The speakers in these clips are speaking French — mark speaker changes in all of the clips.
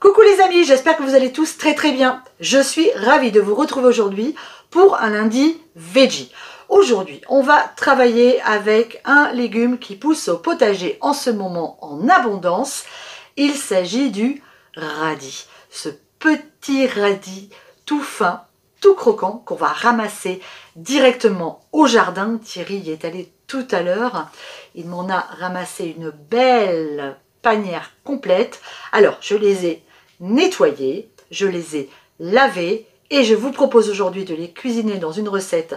Speaker 1: Coucou les amis, j'espère que vous allez tous très bien. Je suis ravie de vous retrouver aujourd'hui pour un lundi veggie. Aujourd'hui, on va travailler avec un légume qui pousse au potager en ce moment en abondance. Il s'agit du radis. Ce petit radis tout fin, tout croquant qu'on va ramasser directement au jardin. Thierry y est allé tout à l'heure. Il m'en a ramassé une belle panière complète. Alors, je les ai nettoyés, je les ai lavés et je vous propose aujourd'hui de les cuisiner dans une recette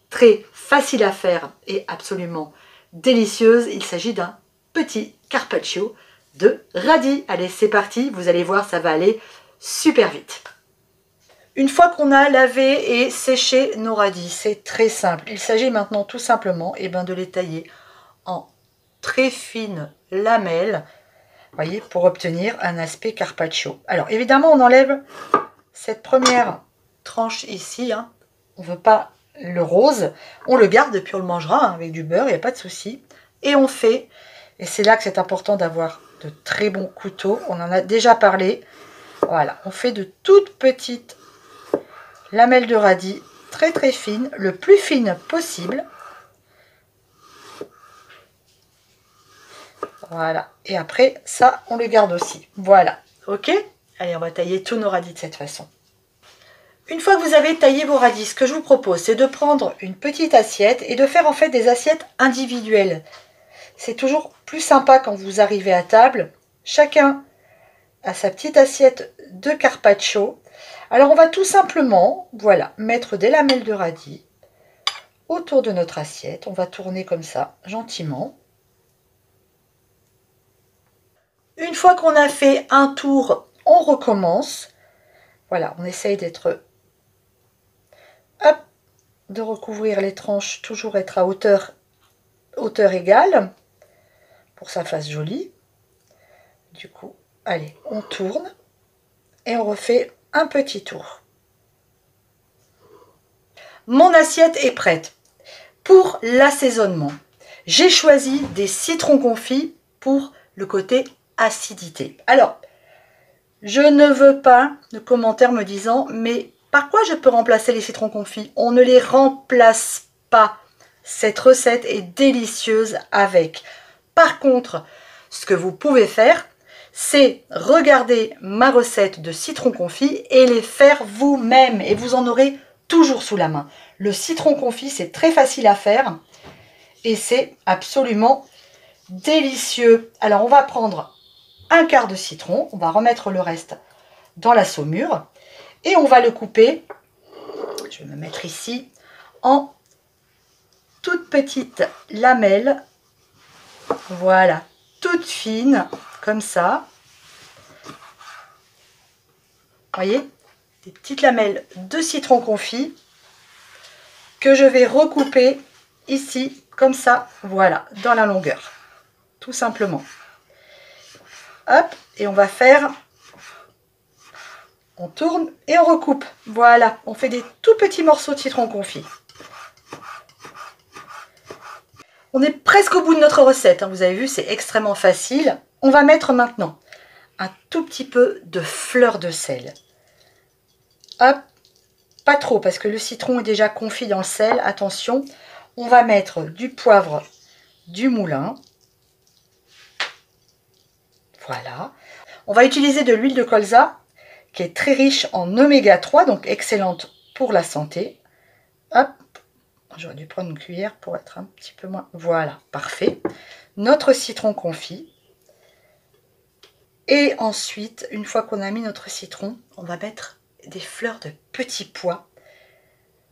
Speaker 1: très facile à faire et absolument délicieuse. Il s'agit d'un petit carpaccio de radis. Allez, c'est parti, vous allez voir, ça va aller super vite. Une fois qu'on a lavé et séché nos radis, c'est très simple. Il s'agit maintenant tout simplement de les tailler en très fines lamelles, voyez, pour obtenir un aspect carpaccio. Alors évidemment, on enlève cette première tranche ici, hein. On ne veut pas le rose, on le garde puis on le mangera avec du beurre, il n'y a pas de souci. Et on fait, et c'est là que c'est important d'avoir de très bons couteaux, on en a déjà parlé, voilà, on fait de toutes petites lamelles de radis, très fines, le plus fines possible. Voilà, et après ça on le garde aussi, voilà, ok. Allez, on va tailler tous nos radis de cette façon. Une fois que vous avez taillé vos radis, ce que je vous propose, c'est de prendre une petite assiette et de faire en fait des assiettes individuelles. C'est toujours plus sympa quand vous arrivez à table, chacun a sa petite assiette de carpaccio. Alors on va tout simplement, voilà, mettre des lamelles de radis autour de notre assiette, on va tourner comme ça, gentiment. Une fois qu'on a fait un tour, on recommence. Voilà, on essaye d'être, hop, de recouvrir les tranches, toujours être à hauteur égale, pour que ça fasse joli. Du coup, allez, on tourne et on refait un petit tour. Mon assiette est prête. Pour l'assaisonnement, j'ai choisi des citrons confits pour le côté acidité. Alors, je ne veux pas de commentaires me disant mais par quoi je peux remplacer les citrons confits? On ne les remplace pas. Cette recette est délicieuse avec. Par contre, ce que vous pouvez faire, c'est regarder ma recette de citron confit et les faire vous-même et vous en aurez toujours sous la main. Le citron confit, c'est très facile à faire et c'est absolument délicieux. Alors, on va prendre un quart de citron, on va remettre le reste dans la saumure et on va le couper, je vais me mettre ici, en toutes petites lamelles, voilà, toutes fines, comme ça. Voyez, des petites lamelles de citron confit que je vais recouper ici, comme ça, voilà, dans la longueur, tout simplement. Hop, et on va faire, on tourne et on recoupe. Voilà, on fait des tout petits morceaux de citron confit. On est presque au bout de notre recette, hein. Vous avez vu, c'est extrêmement facile. On va mettre maintenant un tout petit peu de fleur de sel. Hop, pas trop parce que le citron est déjà confit dans le sel, attention. On va mettre du poivre du moulin. Voilà. On va utiliser de l'huile de colza qui est très riche en oméga 3, donc excellente pour la santé. Hop, j'aurais dû prendre une cuillère pour être un petit peu moins... Voilà, parfait. Notre citron confit. Et ensuite, une fois qu'on a mis notre citron, on va mettre des fleurs de petits pois.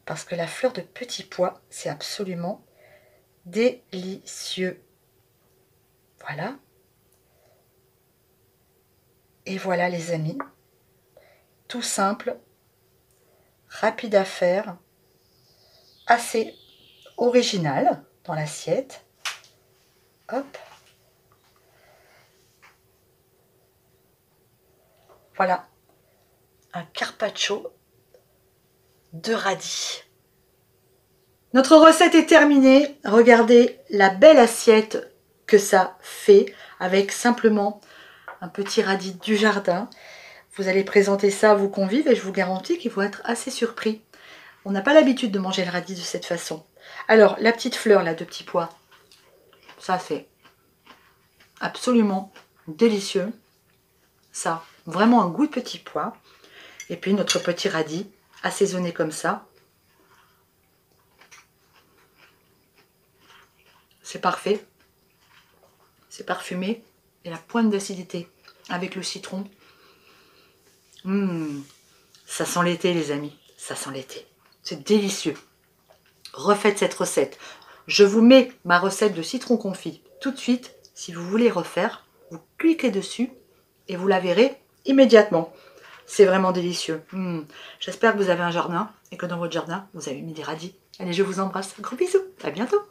Speaker 1: Parce que la fleur de petits pois, c'est absolument délicieux. Voilà. Et voilà les amis, tout simple, rapide à faire, assez original dans l'assiette. Hop. Voilà, un carpaccio de radis. Notre recette est terminée. Regardez la belle assiette que ça fait avec simplement un petit radis du jardin. Vous allez présenter ça à vos convives et je vous garantis qu'ils vont être assez surpris. On n'a pas l'habitude de manger le radis de cette façon. Alors, la petite fleur là de petits pois, ça c'est absolument délicieux. Ça, vraiment un goût de petit pois. Et puis notre petit radis, assaisonné comme ça. C'est parfait. C'est parfumé. Et la pointe d'acidité avec le citron. Ça sent l'été les amis. Ça sent l'été. C'est délicieux. Refaites cette recette. Je vous mets ma recette de citron confit tout de suite. Si vous voulez refaire, vous cliquez dessus et vous la verrez immédiatement. C'est vraiment délicieux. J'espère que vous avez un jardin et que dans votre jardin, vous avez mis des radis. Allez, je vous embrasse. Gros bisous. À bientôt.